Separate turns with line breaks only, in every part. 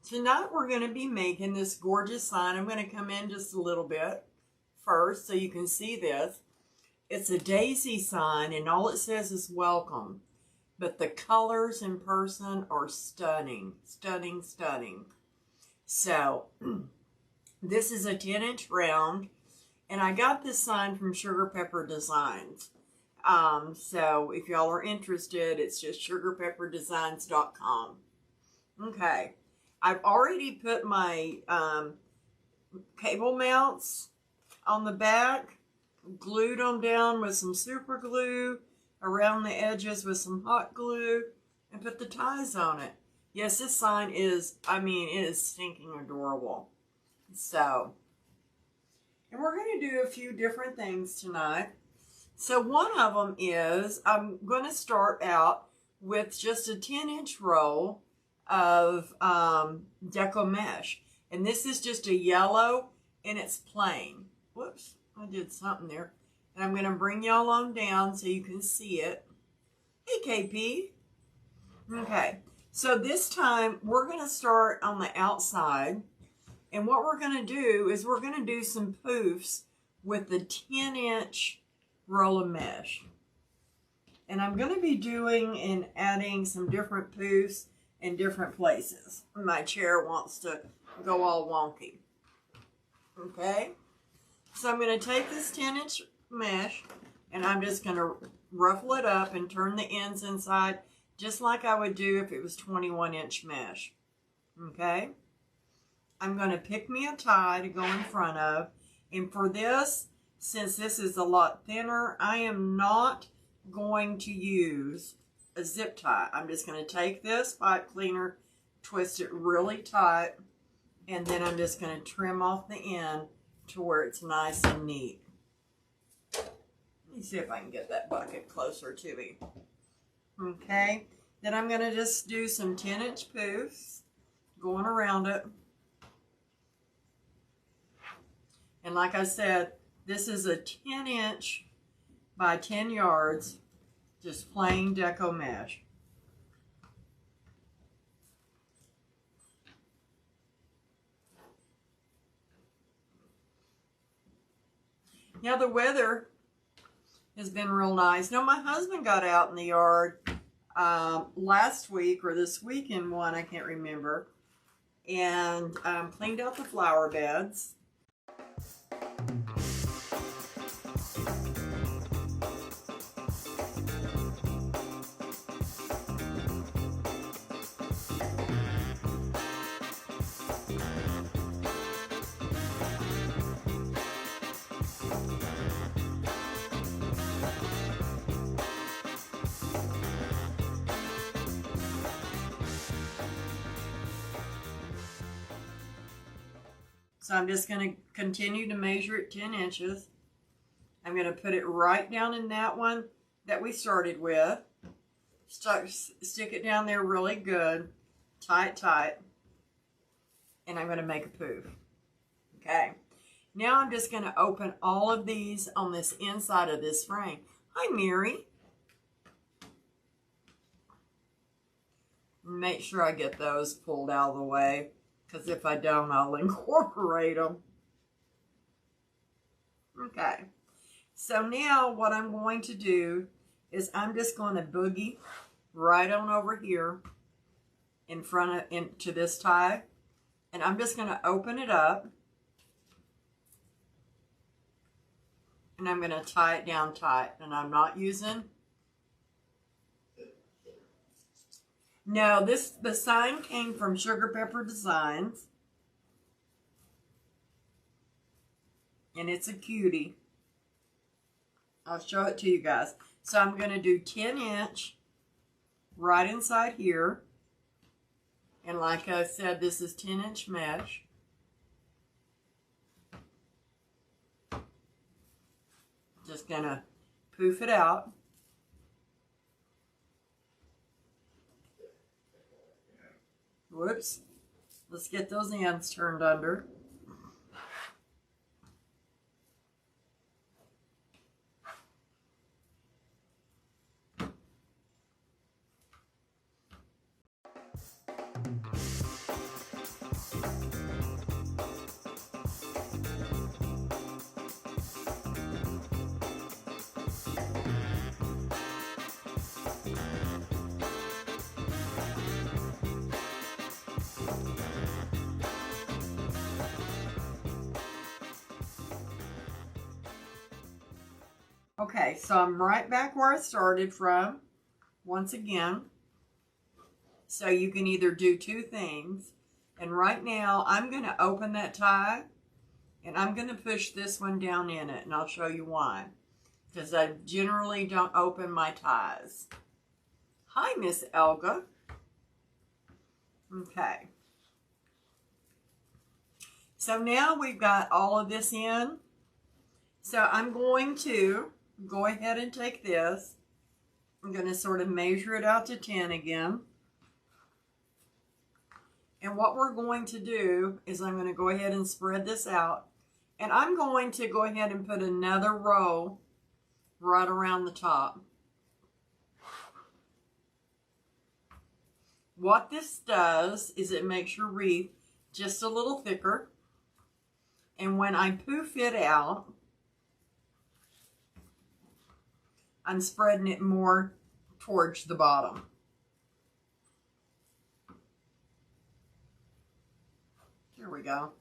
Tonight we're going to be making this gorgeous sign. I'm going to come in just a little bit first so you can see this. It's a daisy sign and all it says is welcome. But the colors in person are stunning, stunning, stunning. So this is a 10-inch round and I got this sign from Sugar Pepper Designs. So if y'all are interested, it's just sugarpepperdesigns.com. Okay. I've already put my cable mounts on the back, glued them down with some super glue around the edges with some hot glue, and put the ties on it. Yes, this sign is, it is stinking adorable. So, and we're going to do a few different things tonight. So one of them is, I'm going to start out with just a 10-inch roll of deco mesh, and this is just a yellow and it's plain. Whoops, I did something there. And I'm going to bring y'all on down so you can see it. Hey KP. Okay, so this time we're going to start on the outside, and what we're going to do is we're going to do some poufs with the 10-inch roll of mesh. And I'm going to be doing and adding some different poufs in different places. My chair wants to go all wonky. Okay? So I'm going to take this 10-inch mesh and I'm just going to ruffle it up and turn the ends inside just like I would do if it was 21-inch mesh. Okay? I'm going to pick me a tie to go in front of. And for this, since this is a lot thinner, I am not going to use a zip tie. I'm just going to take this pipe cleaner, twist it really tight, and then I'm just going to trim off the end to where it's nice and neat. Let me see if I can get that bucket closer to me. Okay, then I'm going to just do some 10-inch poufs going around it. And like I said, this is a 10-inch by 10 yards, just plain deco mesh. Now the weather has been real nice. Now my husband got out in the yard last week or this weekend one, I can't remember, and cleaned out the flower beds. So I'm just going to continue to measure it 10 inches. I'm going to put it right down in that one that we started with. Stick it down there really good, tight. And I'm going to make a poof. Okay. Now I'm just going to open all of these on this inside of this frame. Hi, Mary. Make sure I get those pulled out of the way, because if I don't, I'll incorporate them. Okay. So now what I'm going to do is I'm just going to boogie right on over here in front of, into this tie. And I'm just going to open it up. And I'm going to tie it down tight. And I'm not using... No, the sign came from Sugar Pepper Designs. And it's a cutie. I'll show it to you guys. So I'm going to do 10-inch right inside here. And like I said, this is 10-inch mesh. Just going to poof it out. Whoops. Let's get those ends turned under. Okay, so I'm right back where I started from, once again. So you can either do two things. And right now, I'm going to open that tie, and I'm going to push this one down in it, and I'll show you why. Because I generally don't open my ties. Hi, Miss Elga. Okay. So now we've got all of this in. So I'm going to go ahead and take this. I'm going to sort of measure it out to 10 again. And what we're going to do is I'm going to go ahead and spread this out. And I'm going to go ahead and put another row right around the top. What this does is it makes your wreath just a little thicker. And when I poof it out, I'm spreading it more towards the bottom. Here we go.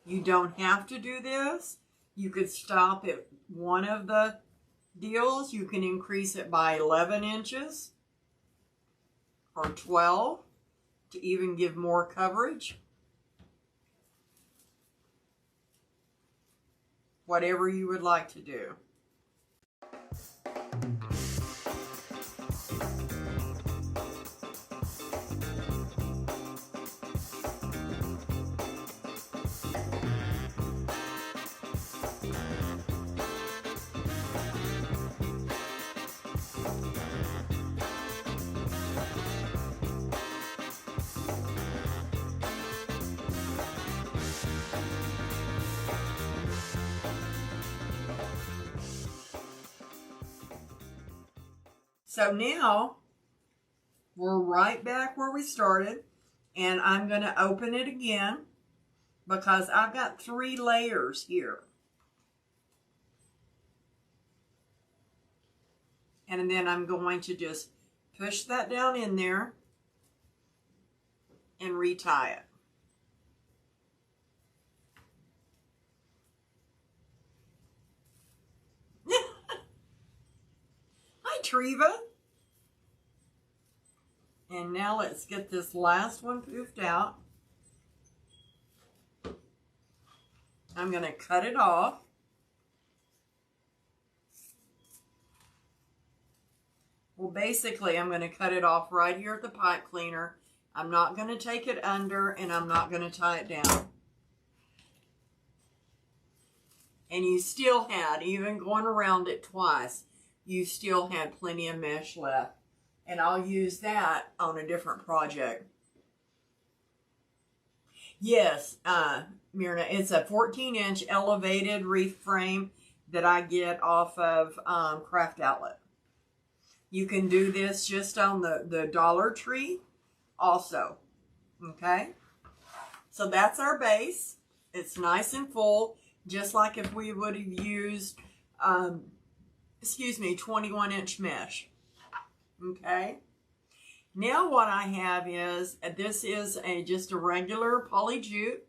You don't have to do this. You could stop at one of the deals. You can increase it by 11 inches or 12 to even give more coverage. Whatever you would like to do. So now we're right back where we started, and I'm going to open it again because I've got 3 layers here. And then I'm going to just push that down in there and retie it. Hi, Treva. And now let's get this last one poofed out. I'm going to cut it off. Well, basically, I'm going to cut it off right here at the pipe cleaner. I'm not going to take it under, and I'm not going to tie it down. And you still had, even going around it twice, you still had plenty of mesh left. And I'll use that on a different project. Yes, Myrna, it's a 14-inch elevated wreath frame that I get off of Craft Outlet. You can do this just on the Dollar Tree also. Okay? So that's our base. It's nice and full, just like if we would have used, 21-inch mesh. Okay? Now what I have is, this is just a regular poly jute.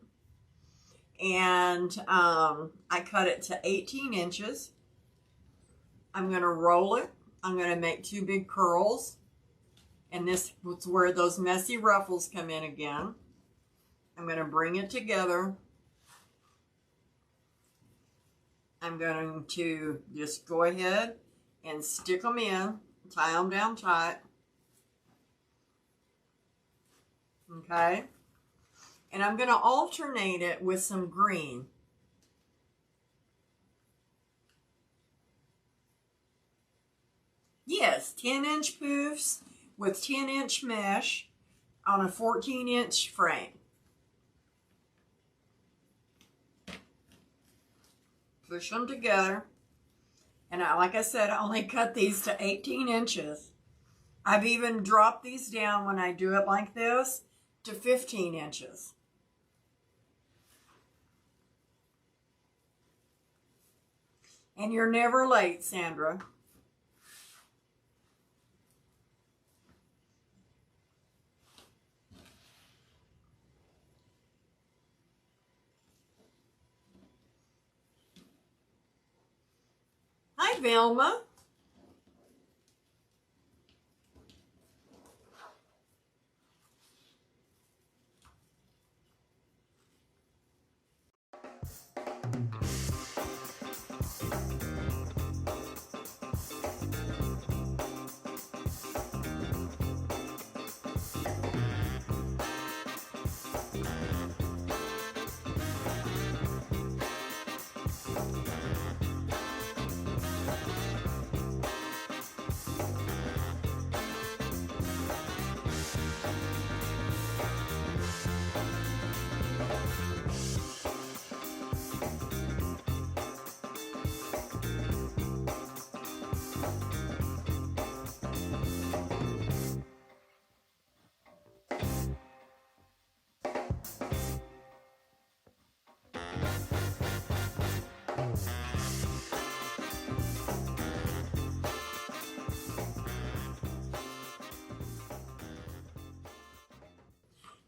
And I cut it to 18 inches. I'm going to roll it. I'm going to make 2 big curls. And this is where those messy ruffles come in again. I'm going to bring it together. I'm going to just go ahead and stick them in, tie them down tight. Okay? And I'm going to alternate it with some green. Yes, 10-inch poofs with 10-inch mesh on a 14-inch frame. Push them together. And like I said, I only cut these to 18 inches. I've even dropped these down when I do it like this to 15 inches. And you're never late, Sandra. Velma.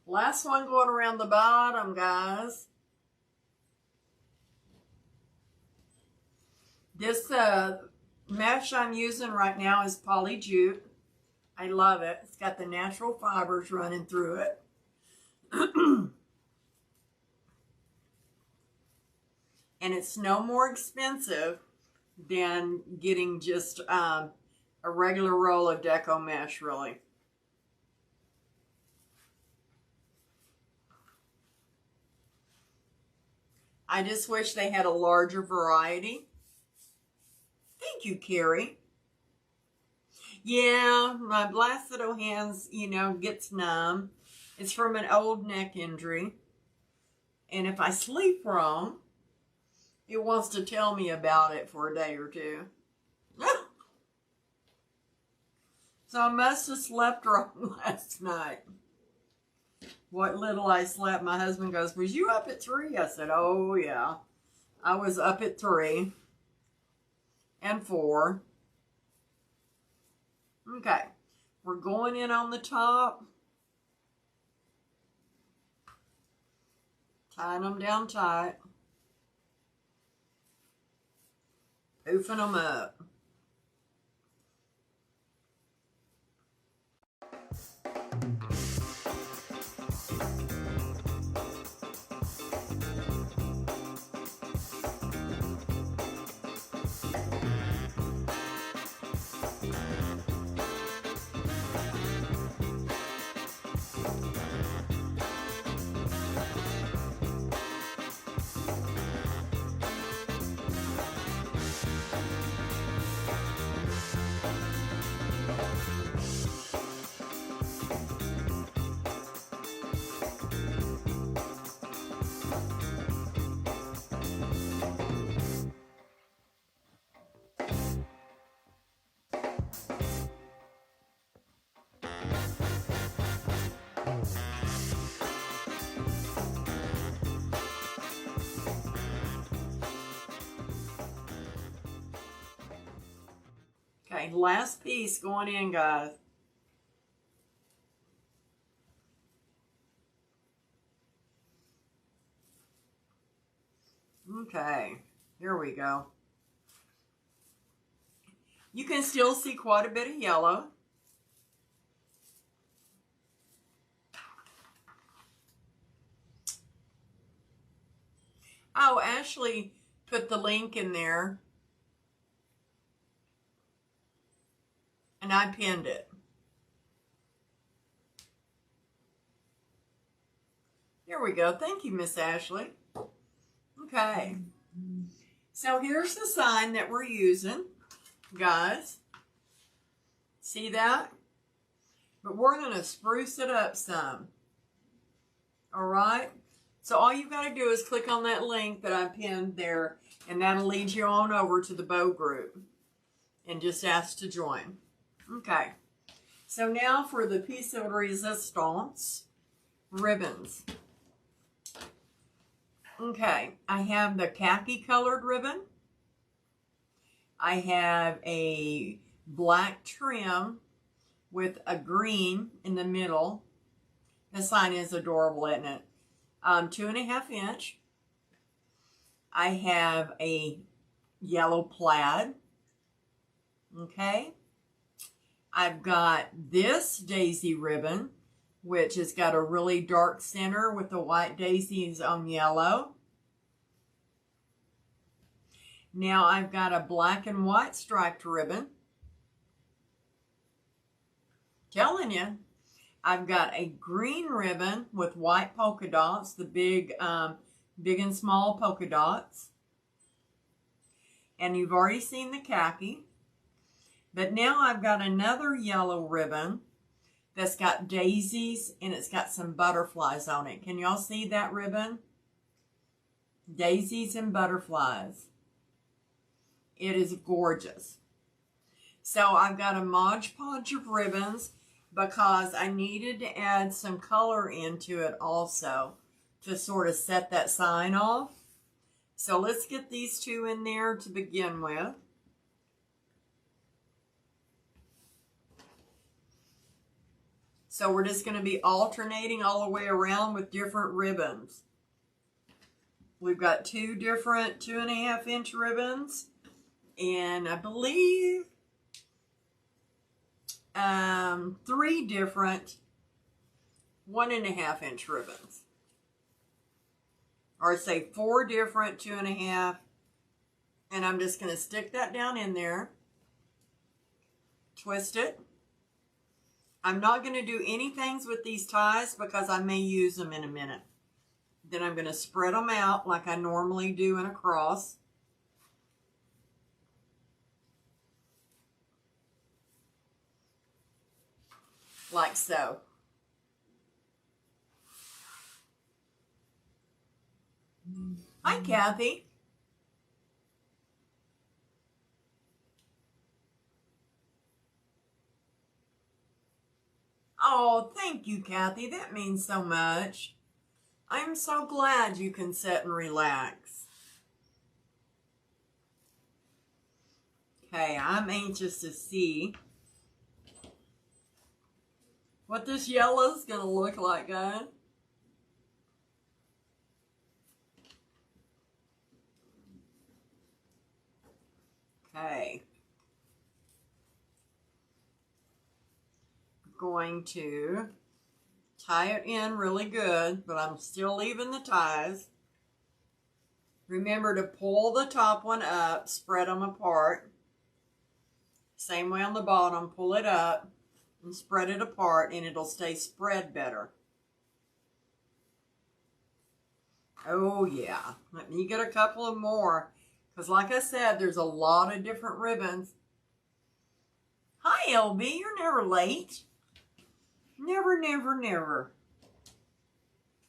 Last one going around the bottom, guys. This mesh I'm using right now is poly jute. I love it. It's got the natural fibers running through it. And it's no more expensive than getting just a regular roll of deco mesh, really. I just wish they had a larger variety. Thank you, Carrie. Yeah, my Blacido hands, you know, gets numb. It's from an old neck injury. And if I sleep wrong, it wants to tell me about it for a day or two. So I must have slept wrong last night. What little I slept, my husband goes, "Was you up at 3?" I said, "Oh, yeah. I was up at 3 and 4. Okay. We're going in on the top. Tying them down tight. Poofing them up. Okay, last piece going in, guys. Okay, here we go. You can still see quite a bit of yellow. Oh, Ashley put the link in there. And I pinned it. There we go. Thank you, Miss Ashley. Okay. So here's the sign that we're using, guys. See that? But we're going to spruce it up some. All right? So all you've got to do is click on that link that I pinned there, and that'll lead you on over to the bow group and just ask to join. Okay, so now for the piece de resistance ribbons. Okay, I have the khaki colored ribbon. I have a black trim with a green in the middle. The sign is adorable, isn't it? 2.5 inch. I have a yellow plaid Okay. I've got this daisy ribbon, which has got a really dark center with the white daisies on yellow. Now I've got a black and white striped ribbon. Telling you. I've got a green ribbon with white polka dots, the big and small polka dots. And you've already seen the khaki. But now I've got another yellow ribbon that's got daisies and it's got some butterflies on it. Can y'all see that ribbon? Daisies and butterflies. It is gorgeous. So I've got a Mod Podge of ribbons because I needed to add some color into it also to sort of set that sign off. So let's get these two in there to begin with. So we're just going to be alternating all the way around with different ribbons. We've got two different 2.5 inch ribbons, and I believe 3 different 1.5 inch ribbons. Or say 4 different 2.5. And I'm just going to stick that down in there. Twist it. I'm not going to do anything with these ties because I may use them in a minute. Then I'm going to spread them out like I normally do in a cross. Like so. Hi, Kathy. Oh, thank you, Kathy. That means so much. I'm so glad you can sit and relax. Okay, I'm anxious to see what this yellow is going to look like, guys. Okay. I'm going to tie it in really good, but I'm still leaving the ties. Remember to pull the top one up, spread them apart. Same way on the bottom, pull it up and spread it apart and it'll stay spread better. Oh yeah, let me get a couple of more because like I said, there's a lot of different ribbons. Hi LB, you're never late. Never, never, never.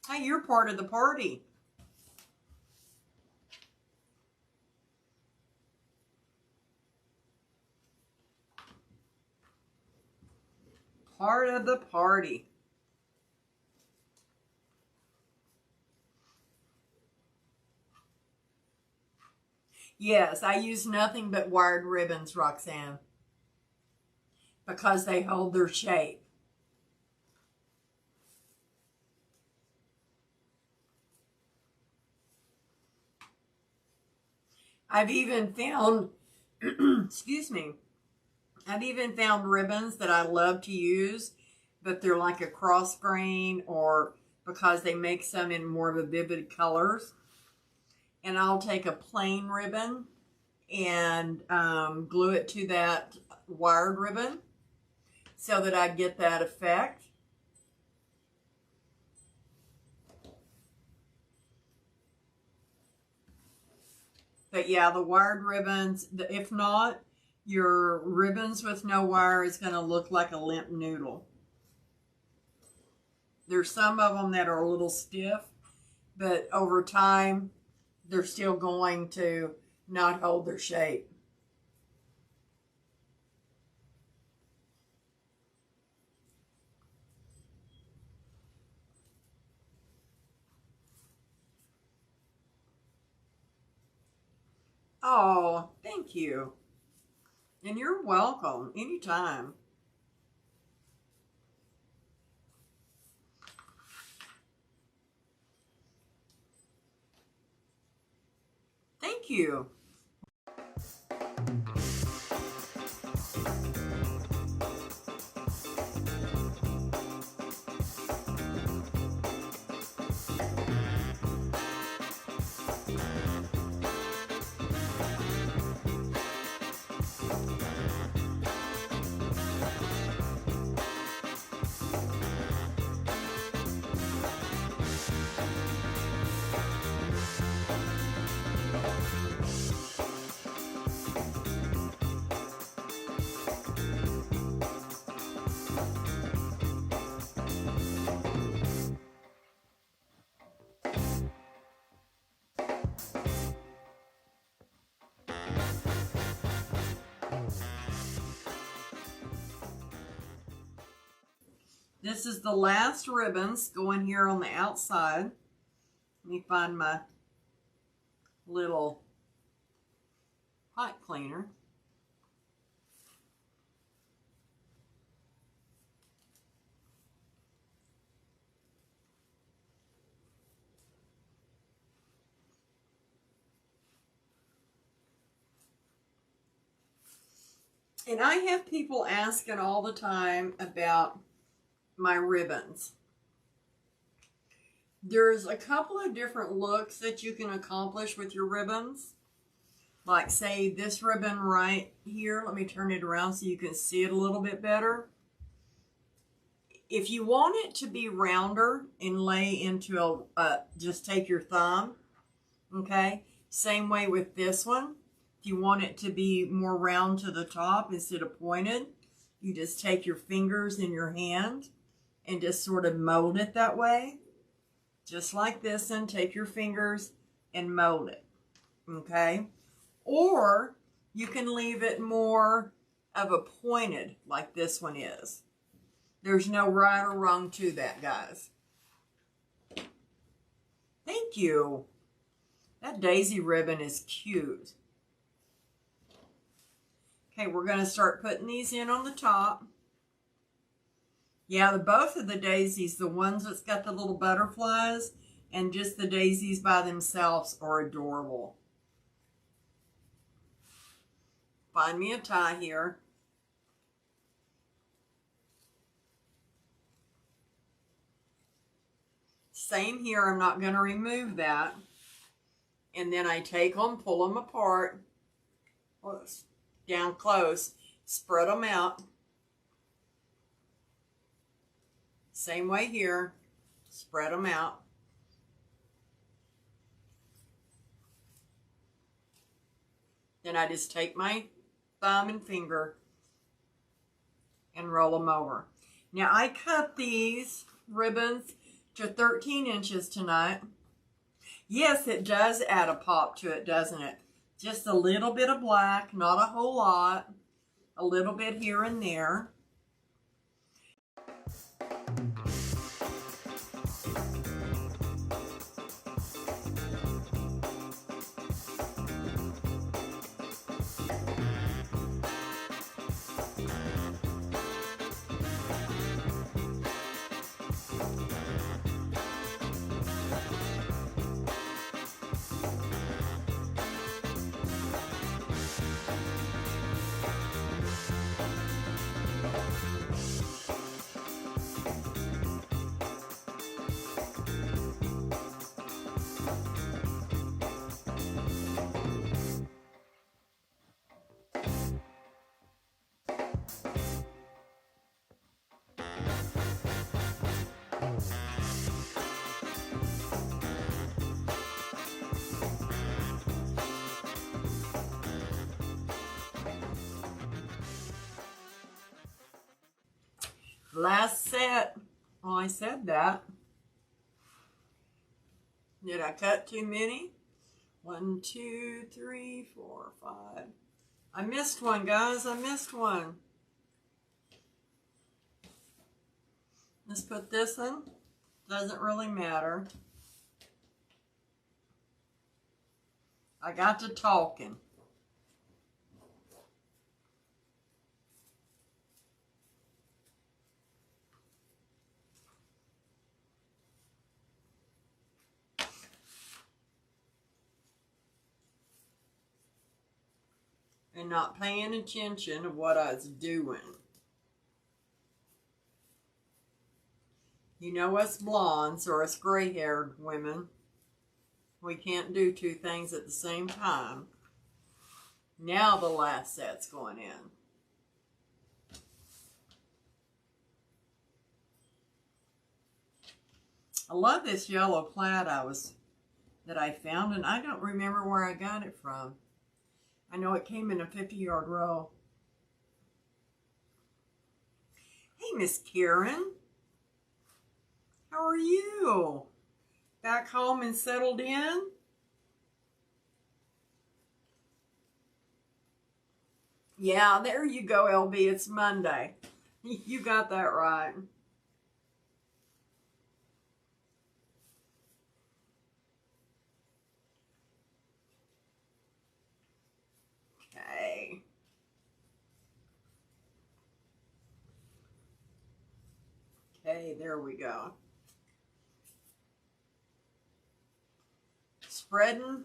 Hey, you're part of the party. Part of the party. Yes, I use nothing but wired ribbons, Roxanne, because they hold their shape. I've even found, excuse me, I've even found ribbons that I love to use, but they're like a cross grain or because they make some in more of a vivid colors. And I'll take a plain ribbon and glue it to that wired ribbon so that I get that effect. But yeah, the wired ribbons, if not, your ribbons with no wire is going to look like a limp noodle. There's some of them that are a little stiff, but over time, they're still going to not hold their shape. Oh, thank you. And you're welcome anytime. Thank you. This is the last ribbons going here on the outside. Let me find my little hot cleaner. And I have people asking all the time about my ribbons. There's a couple of different looks that you can accomplish with your ribbons. Like say this ribbon right here. Let me turn it around so you can see it a little bit better. If you want it to be rounder and lay into just take your thumb, okay? Same way with this one. If you want it to be more round to the top instead of pointed, you just take your fingers in your hand and just sort of mold it that way. Just like this, and take your fingers and mold it, okay? Or you can leave it more of a pointed like this one is. There's no right or wrong to that, guys. Thank you. That daisy ribbon is cute. Okay, we're going to start putting these in on the top. Yeah, both of the daisies, the ones that's got the little butterflies and just the daisies by themselves are adorable. Find me a tie here. Same here, I'm not going to remove that. And then I take them, pull them apart, down close, spread them out. Same way here, spread them out. Then I just take my thumb and finger and roll them over. Now I cut these ribbons to 13 inches tonight. Yes, it does add a pop to it, doesn't it? Just a little bit of black, not a whole lot. A little bit here and there. Last set. Oh, I said that. Did I cut too many? 1, 2, 3, 4, 5. I missed one, guys. I missed one. Let's put this in. Doesn't really matter. I got to talking. And not paying attention to what I was doing. You know us blondes or us gray-haired women, we can't do two things at the same time. Now the last set's going in. I love this yellow plaid that I found, and I don't remember where I got it from. I know it came in a 50-yard roll. Hey, Miss Karen. How are you? Back home and settled in? Yeah, there you go, LB. It's Monday. You got that right. Okay, there we go. Spreading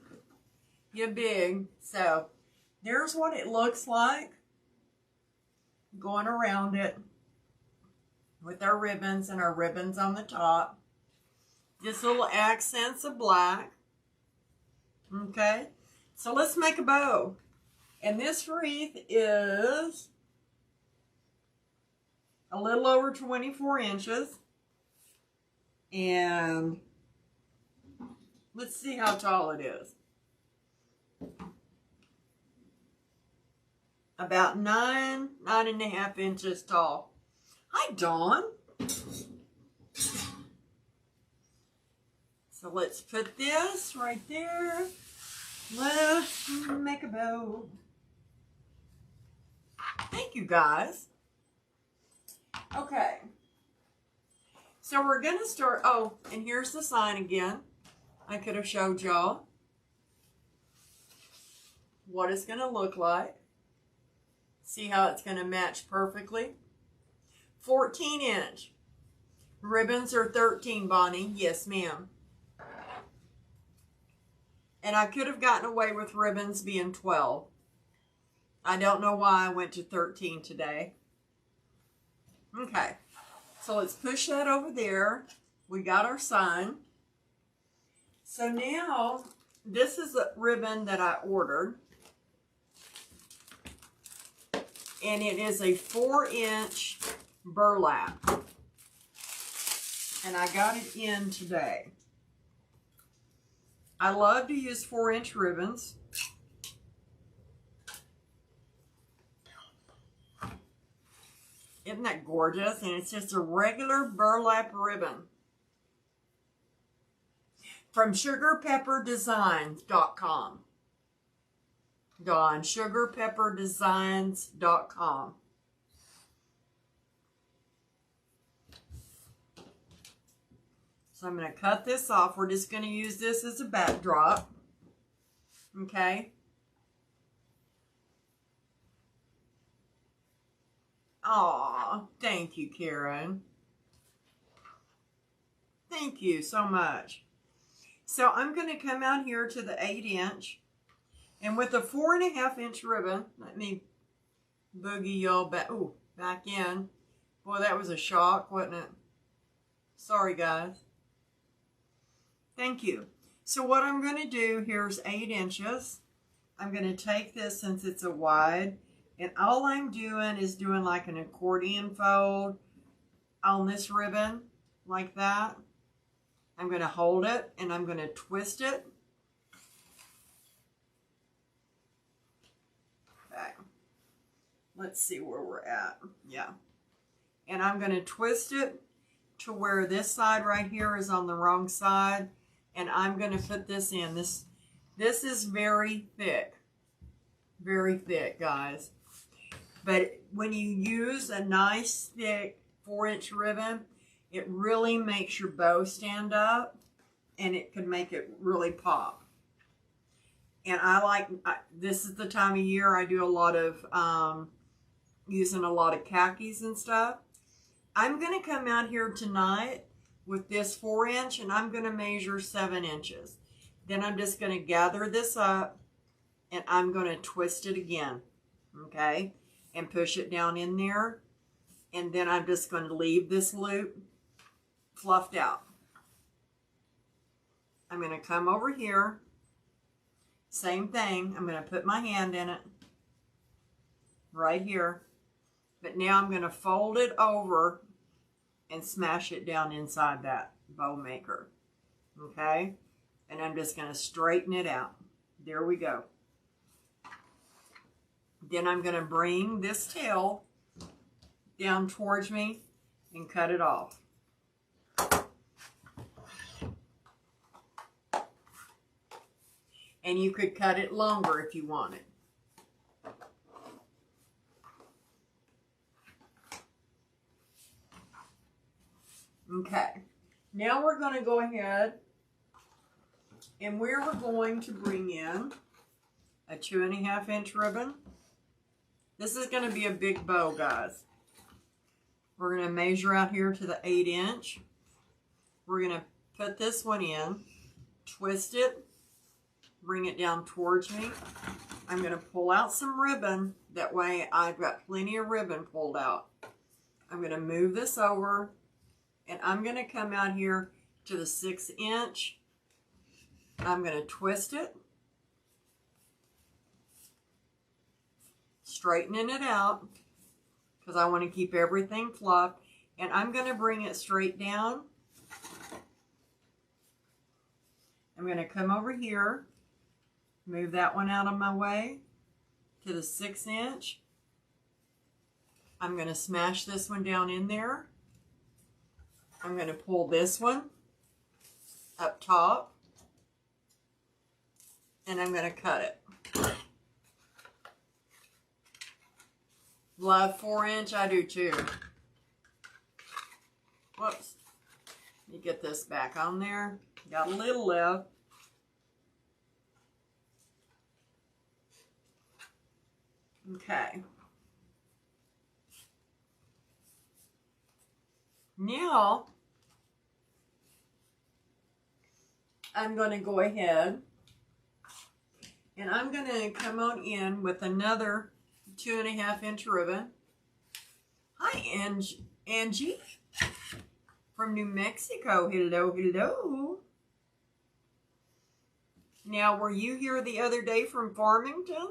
you big. So there's what it looks like going around it with our ribbons and our ribbons on the top. Just little accents of black. Okay, so let's make a bow. And this wreath is a little over 24 inches. And let's see how tall it is. About 9.5 inches tall. Hi, Dawn. So let's put this right there. Let's make a bow. Thank you, guys. Okay. So we're going to start. Oh, and here's the sign again. I could have showed y'all what it's going to look like. See how it's going to match perfectly. 14-inch. Ribbons are 13, Bonnie. Yes, ma'am. And I could have gotten away with ribbons being 12. I don't know why I went to 13 today. Okay. So let's push that over there. We got our sign. So now, this is a ribbon that I ordered. And it is a 4-inch burlap. And I got it in today. I love to use 4-inch ribbons. Isn't that gorgeous? And it's just a regular burlap ribbon. From sugarpepperdesigns.com. Dawn, sugarpepperdesigns.com. So I'm going to cut this off. We're just going to use this as a backdrop. Okay. Aw, thank you, Karen. Thank you so much. So I'm going to come out here to the 8-inch. And with a 4.5-inch ribbon, let me boogie y'all back, back in. Boy, that was a shock, wasn't it? Sorry, guys. Thank you. So what I'm going to do, here's 8 inches. I'm going to take this since it's a wide, and all I'm doing is doing like an accordion fold on this ribbon, like that. I'm going to hold it, and I'm going to twist it. Okay. Let's see where we're at. Yeah. And I'm going to twist it to where this side right here is on the wrong side. And I'm going to put this in. This is very thick. Very thick, guys. But when you use a nice thick 4-inch ribbon, it really makes your bow stand up. And it can make it really pop. And this is the time of year I do a lot of, using a lot of khakis and stuff. I'm going to come out here tonight with this 4-inch, and I'm going to measure 7 inches. Then I'm just going to gather this up, and I'm going to twist it again, okay? And push it down in there. And then I'm just going to leave this loop fluffed out. I'm going to come over here. Same thing. I'm going to put my hand in it. Right here. But now I'm going to fold it over and smash it down inside that bow maker. Okay? And I'm just going to straighten it out. There we go. Then I'm going to bring this tail down towards me and cut it off. And you could cut it longer if you wanted. Okay, now we're going to go ahead and we're going to bring in a 2.5-inch ribbon. This is going to be a big bow, guys. We're going to measure out here to the 8-inch. We're going to put this one in, twist it, bring it down towards me. I'm going to pull out some ribbon. That way I've got plenty of ribbon pulled out. I'm going to move this over, and I'm going to come out here to the 6-inch. I'm going to twist it, straightening it out because I want to keep everything fluff, and I'm going to bring it straight down. I'm going to come over here, move that one out of my way to the 6-inch. I'm going to smash this one down in there. I'm going to pull this one up top, and I'm going to cut it. Love 4-inch, I do too. Whoops. Let me get this back on there. Got a little left. Okay. Now, I'm going to go ahead and I'm going to come on in with another 2.5-inch ribbon. Hi, Angie from New Mexico. Hello, hello. Now, were you here the other day from Farmington?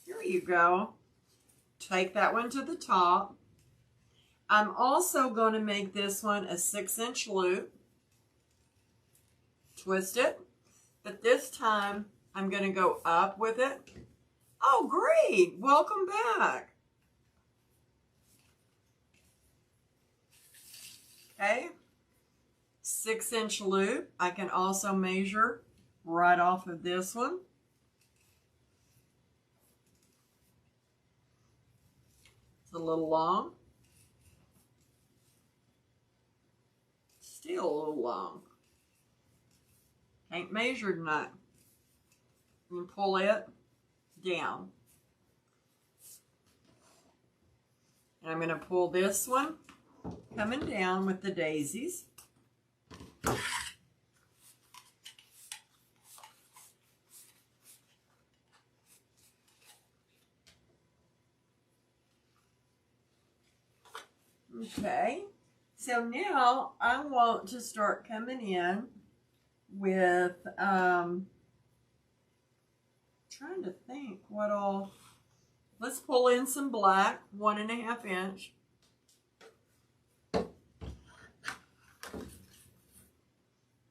Here you go. Take that one to the top. I'm also going to make this one a 6-inch loop. Twist it. But this time, I'm going to go up with it. Oh, great. Welcome back. Okay. 6-inch loop. I can also measure right off of this one. It's a little long. Still a little long. Ain't measured none. You can pull it down. And I'm going to pull this one coming down with the daisies. Okay, so now I want to start coming in with, trying to think what all, let's pull in some black, 1.5 inch.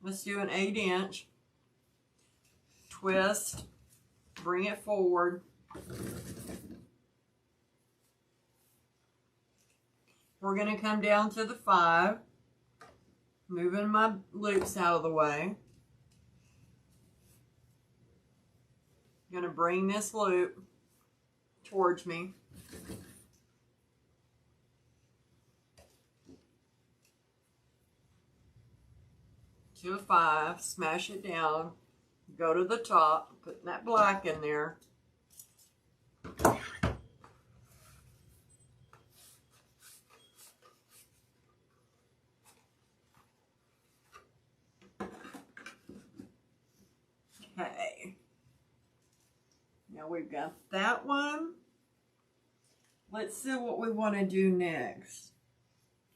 Let's do an 8-inch, twist, bring it forward. We're going to come down to the 5, moving my loops out of the way. I'm going to bring this loop towards me. To a 5, smash it down, go to the top, putting that black in there. Okay, now we've got that one. Let's see what we want to do next.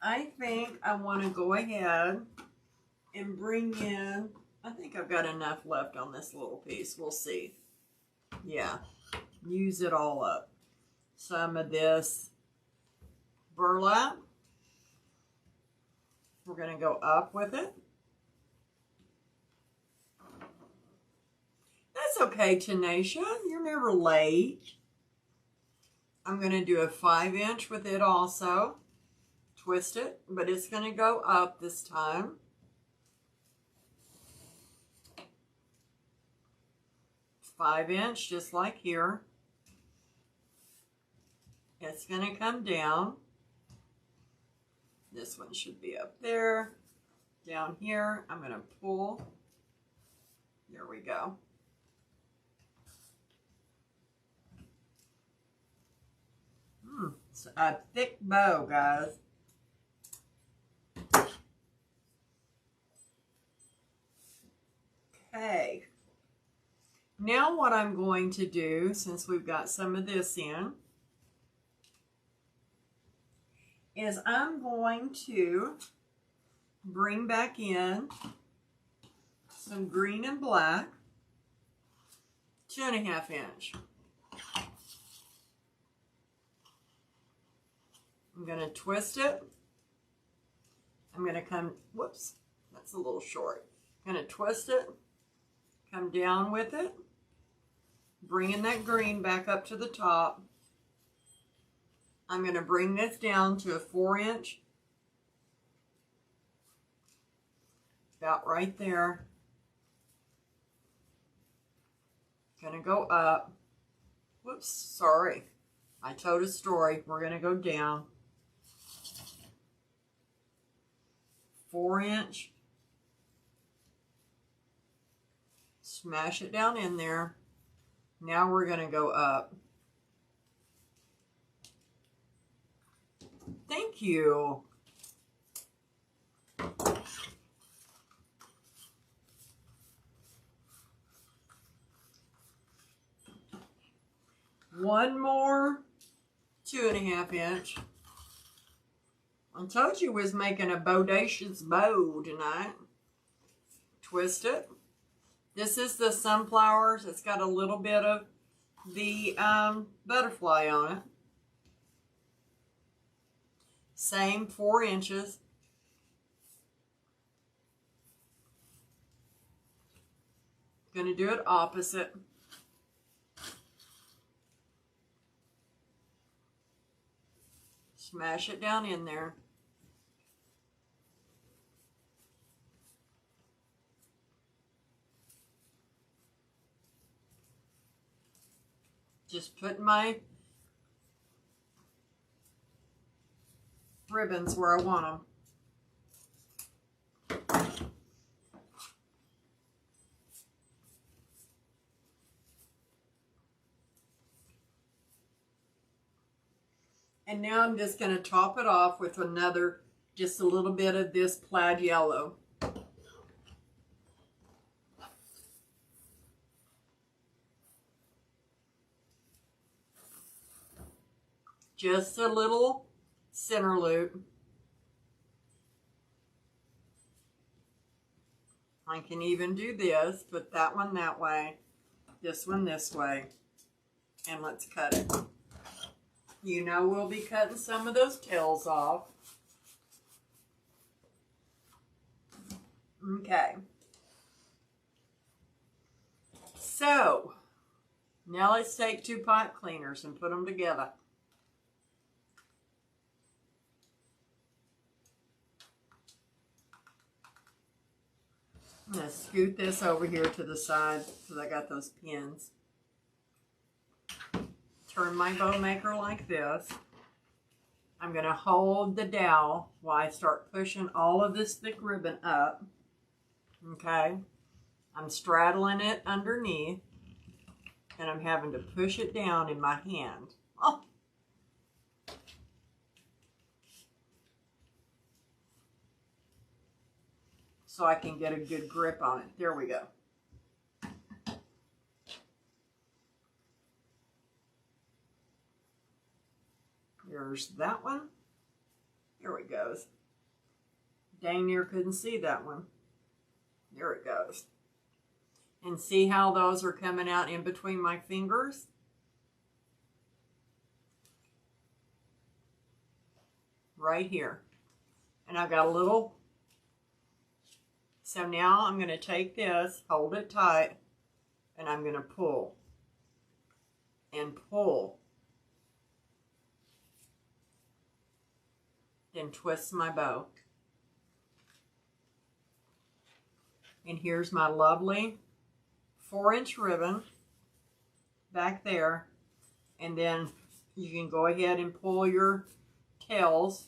I think I want to go ahead and bring in, I think I've got enough left on this little piece. We'll see. Yeah, use it all up. Some of this burlap. We're going to go up with it. That's okay, Tanisha. You're never late. I'm going to do a 5-inch with it also. Twist it, but it's going to go up this time. It's 5-inch, just like here. It's going to come down. This one should be up there. Down here, I'm going to pull. There we go. It's a thick bow, guys. Okay. Now what I'm going to do, since we've got some of this in, is I'm going to bring back in some green and black, 2.5 inch. I'm going to twist it. I'm going to come, whoops, that's a little short. I'm going to twist it, come down with it, bringing that green back up to the top. I'm going to bring this down to a 4-inch, about right there. Going to go up. Whoops, sorry. I told a story. We're going to go down. 4-inch. Smash it down in there. Now we're going to go up. Thank you. One more 2.5 inch. I told you we was making a bodacious bow tonight. Twist it. This is the sunflowers. It's got a little bit of the butterfly on it. Same 4 inches. Gonna do it opposite. Smash it down in there. Just putting my ribbons where I want them. And now I'm just going to top it off with another, just a little bit of this plaid yellow. Just a little center loop. I can even do this, put that one that way, this one this way, and let's cut it. You know we'll be cutting some of those tails off. Okay. So, now let's take 2 pipe cleaners and put them together. I'm going to scoot this over here to the side because I got those pins. Turn my bow maker like this. I'm going to hold the dowel while I start pushing all of this thick ribbon up. Okay? I'm straddling it underneath and I'm having to push it down in my hand. Oh! So I can get a good grip on it. There we go. There's that one. There it goes. Dang near couldn't see that one. There it goes. And see how those are coming out in between my fingers? Right here. And I've got a little. So now I'm going to take this, hold it tight, and I'm going to pull. And pull. Then twist my bow. And here's my lovely 4-inch ribbon back there. And then you can go ahead and pull your tails.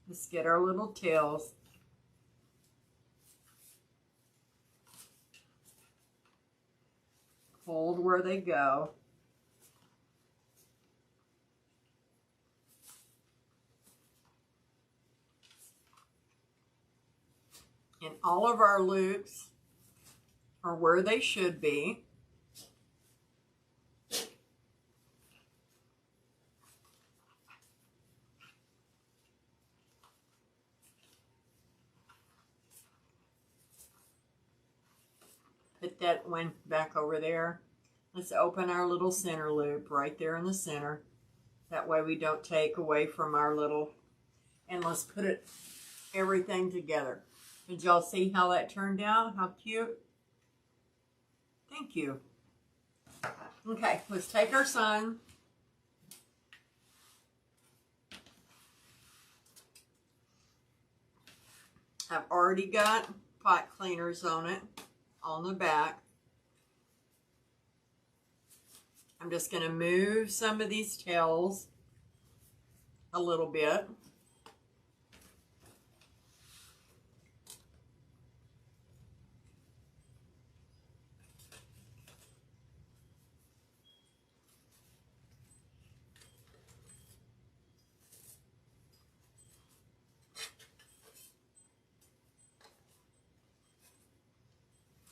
Let's get our little tails. fold where they go. And all of our loops are where they should be. Put that one back over there. Let's open our little center loop right there in the center. That way we don't take away from our little, and let's put it everything together. Did y'all see how that turned out? How cute? Thank you. Okay, let's take our sign. I've already got pot cleaners on it, on the back. I'm just going to move some of these tails a little bit.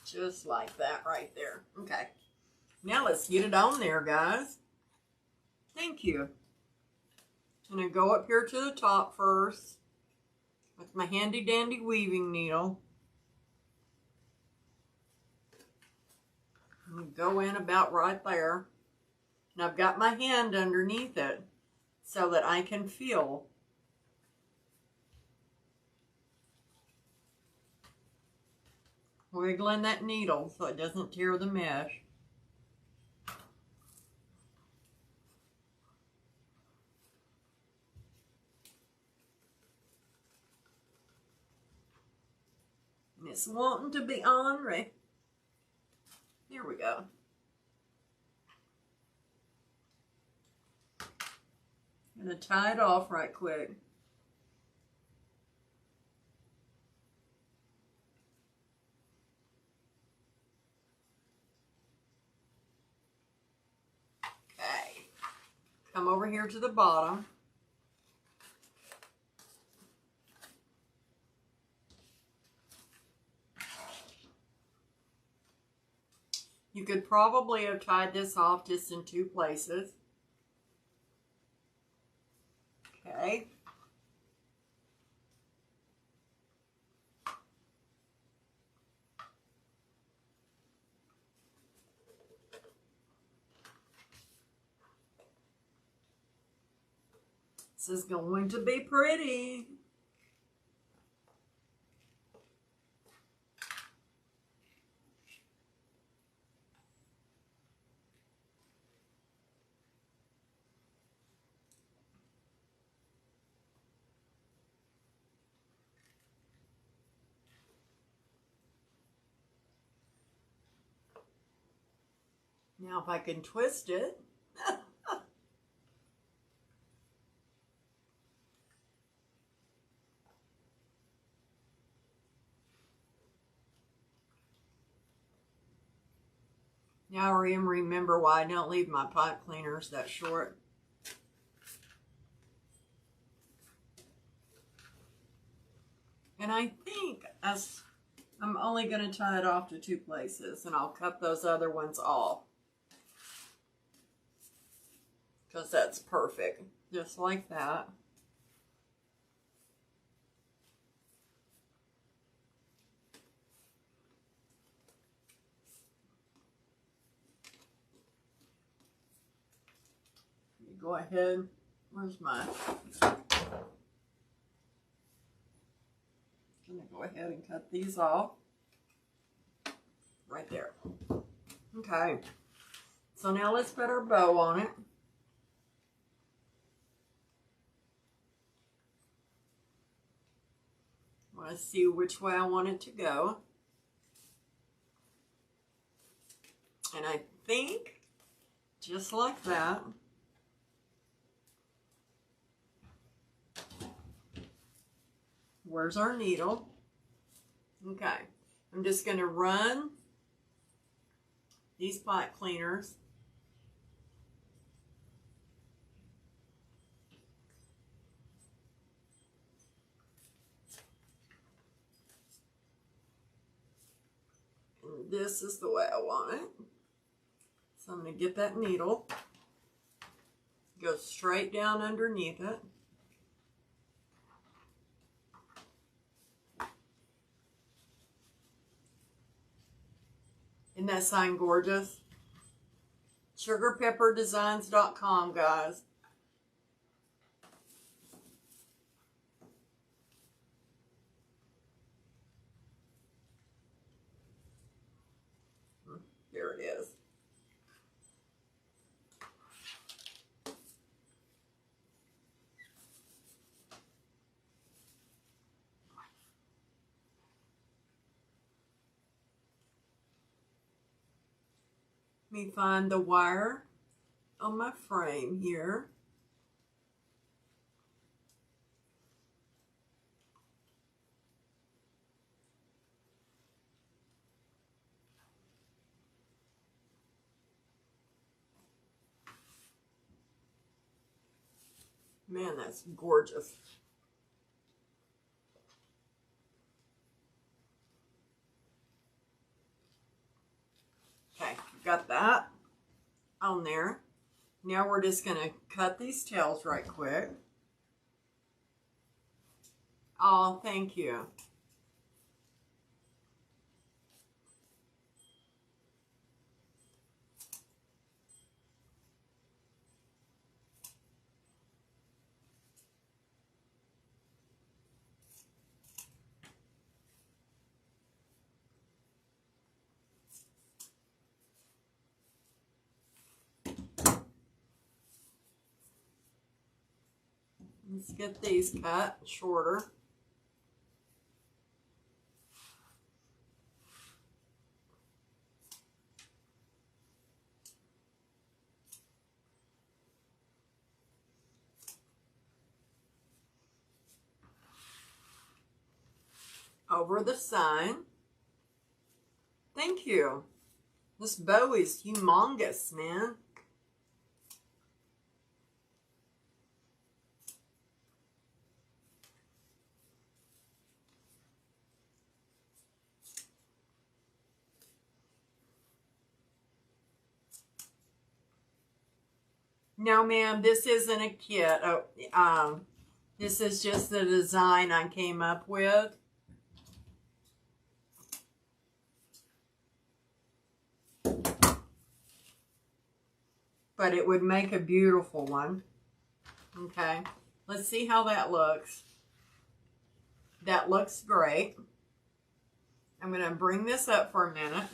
Just like that right there. Okay. Now let's get it on there, guys. Thank you. I'm going to go up here to the top first with my handy dandy weaving needle. And go in about right there. And I've got my hand underneath it so that I can feel. Wiggling that needle so it doesn't tear the mesh. And it's wanting to be on, right? Here we go. I'm going to tie it off right quick. Okay. Come over here to the bottom. You could probably have tied this off just in 2 places. Okay. This is going to be pretty. Now if I can twist it. Now I remember why I don't leave my pot cleaners that short. And I think I'm only going to tie it off to 2 places, and I'll cut those other ones off. Because that's perfect. Just like that. Go ahead. Where's my... I'm going to go ahead and cut these off. Right there. Okay. So now let's put our bow on it. I want to see which way I want it to go. And I think just like that. Where's our needle? Okay. I'm just going to run these pot cleaners. And this is the way I want it. So I'm going to get that needle, go straight down underneath it. Isn't that sign gorgeous? SugarPepperDesigns.com, guys. There it is. Let me find the wire on my frame here. Man, that's gorgeous. Okay, got that on there. Now we're just going to cut these tails right quick. Oh, thank you. Let's get these cut shorter. Over the sign. Thank you. This bow is humongous, man. No, ma'am, this isn't a kit. Oh, this is just the design I came up with. But it would make a beautiful one. Okay, let's see how that looks. That looks great. I'm going to bring this up for a minute.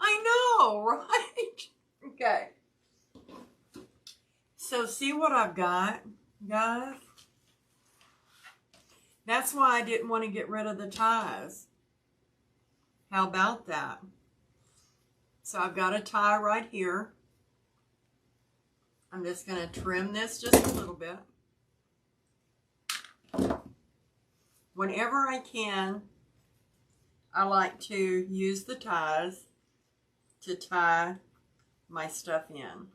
I know, right? Okay. So see what I've got, guys? That's why I didn't want to get rid of the ties. How about that? So I've got a tie right here. I'm just going to trim this just a little bit. Whenever I can, I like to use the ties to tie my stuff in.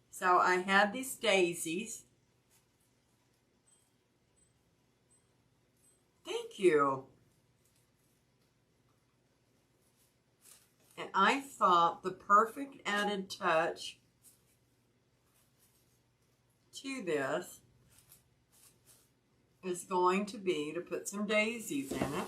So I have these daisies. Thank you. And I thought the perfect added touch to this is going to be to put some daisies in it.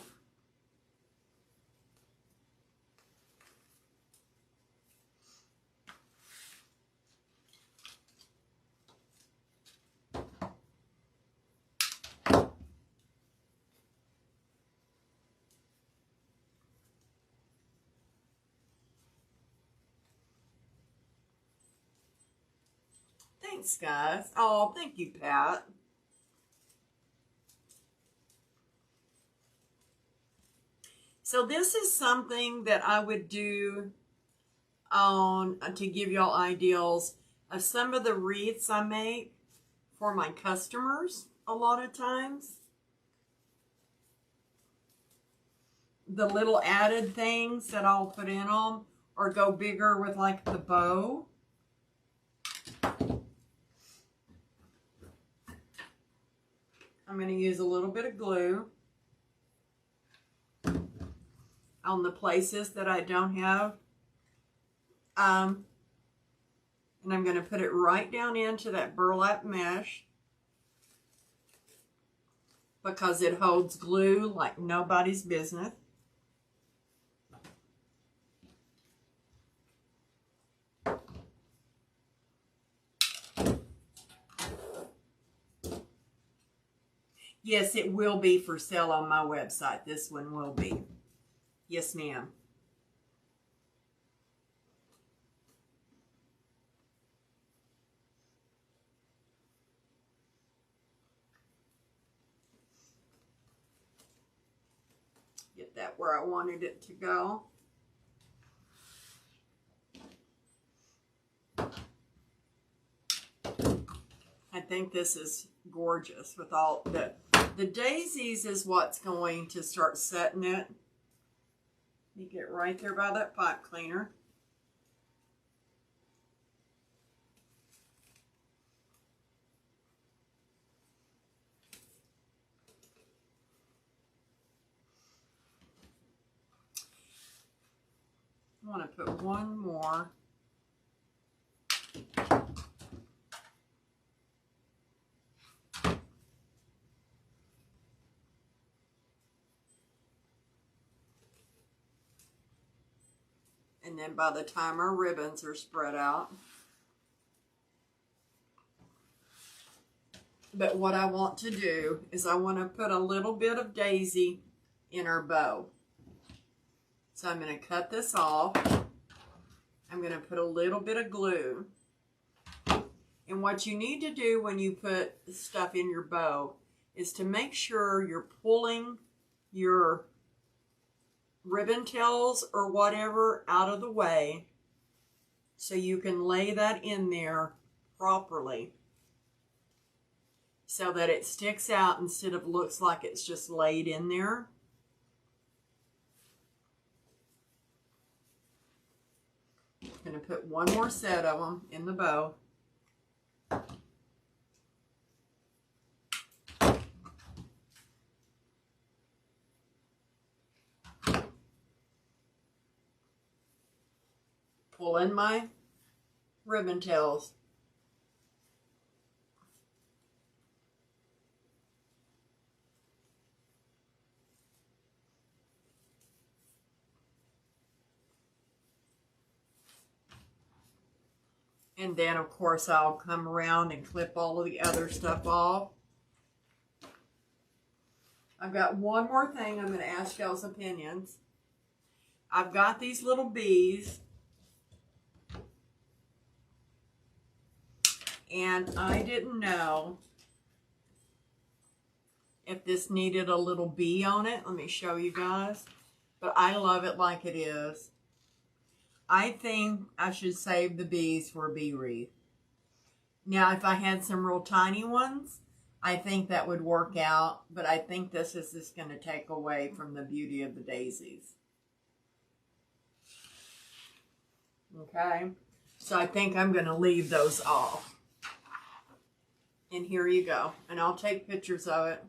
Thanks, guys. Oh, thank you, Pat. So this is something that I would do on to give y'all ideals of some of the wreaths I make for my customers. a lot of times. The little added things that I'll put in them or go bigger with like the bow. I'm going to use a little bit of glue on the places that I don't have. And I'm going to put it right down into that burlap mesh because it holds glue like nobody's business. Yes, it will be for sale on my website. This one will be. Yes, ma'am. Get that where I wanted it to go. I think this is gorgeous with all the daisies is what's going to start setting it. You get right there by that pipe cleaner. I want to put one more. And then by the time our ribbons are spread out. But what I want to do is I want to put a little bit of daisy in our bow. So I'm going to cut this off. I'm going to put a little bit of glue. And what you need to do when you put stuff in your bow is to make sure you're pulling your ribbon tails or whatever out of the way so you can lay that in there properly so that it sticks out instead of looks like it's just laid in there. I'm going to put one more set of them in the bow. Pull in my ribbon tails. And then, of course, I'll come around and clip all of the other stuff off. I've got one more thing I'm going to ask y'all's opinions. I've got these little bees. And I didn't know if this needed a little bee on it. Let me show you guys. But I love it like it is. I think I should save the bees for a bee wreath. Now, if I had some real tiny ones, I think that would work out. But I think this is just going to take away from the beauty of the daisies. Okay. So I think I'm going to leave those off. And here you go. And I'll take pictures of it.